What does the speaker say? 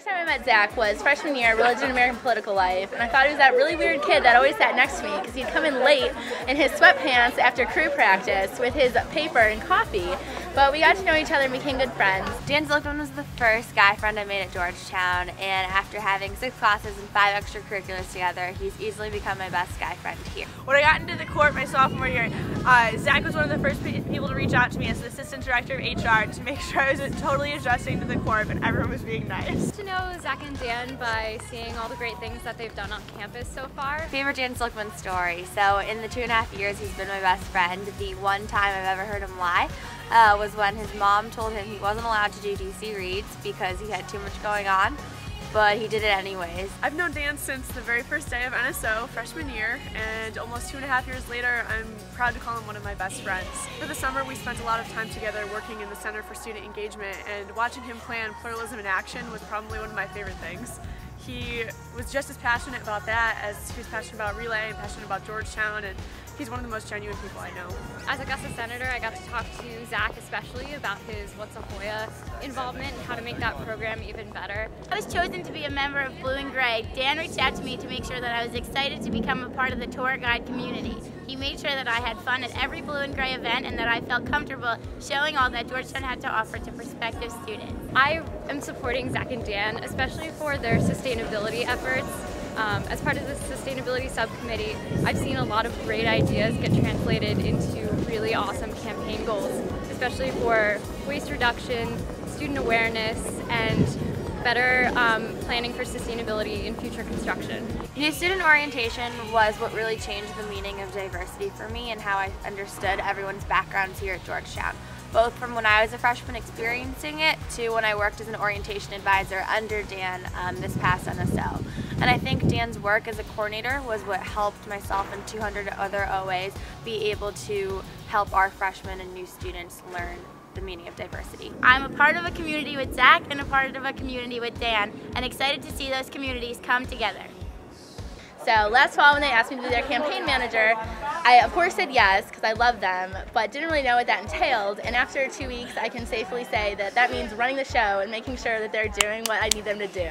time I met Zach was freshman year, Religion and American Political Life, and I thought he was that really weird kid that always sat next to me because he'd come in late in his sweatpants after crew practice with his paper and coffee, but we got to know each other and became good friends. Dan Zilkman was the first guy friend I made at Georgetown, and after having 6 classes and 5 extracurriculars together, he's easily become my best guy friend here. When I got into the court my sophomore year, Zach was one of the first people to reach out to me as the assistant director of HR to make sure I was totally adjusting to the court and everyone was being nice. To know Zach and Dan by seeing all the great things that they've done on campus so far. Favorite Dan Zilkman story. So in the 2.5 years he's been my best friend, the one time I've ever heard him lie was when his mom told him he wasn't allowed to do DC reads because he had too much going on, but he did it anyways. I've known Dan since the very first day of NSO, freshman year, and almost 2.5 years later, I'm proud to call him one of my best friends. For the summer, we spent a lot of time together working in the Center for Student Engagement, and watching him plan Pluralism in Action was probably one of my favorite things. He was just as passionate about that as he was passionate about Relay and passionate about Georgetown, and he's one of the most genuine people I know. As Augusta Senator, I got to talk to Zach especially about his What's a Hoya involvement and how to make that program even better. I was chosen to be a member of Blue and Gray. Dan reached out to me to make sure that I was excited to become a part of the tour guide community. He made sure that I had fun at every Blue and Gray event and that I felt comfortable showing all that Georgetown had to offer to prospective students. I am supporting Zach and Dan, especially for their sustainability efforts. As part of the sustainability subcommittee, I've seen a lot of great ideas get translated into really awesome campaign goals, especially for waste reduction, student awareness, and better planning for sustainability in future construction. New student orientation was what really changed the meaning of diversity for me and how I understood everyone's backgrounds here at Georgetown, both from when I was a freshman experiencing it to when I worked as an orientation advisor under Dan this past NSO. And I think Dan's work as a coordinator was what helped myself and 200 other OAs be able to help our freshmen and new students learn the meaning of diversity. I'm a part of a community with Zach and a part of a community with Dan, and excited to see those communities come together. So last fall when they asked me to be their campaign manager, I of course said yes because I love them, but didn't really know what that entailed, and after 2 weeks I can safely say that that means running the show and making sure that they're doing what I need them to do.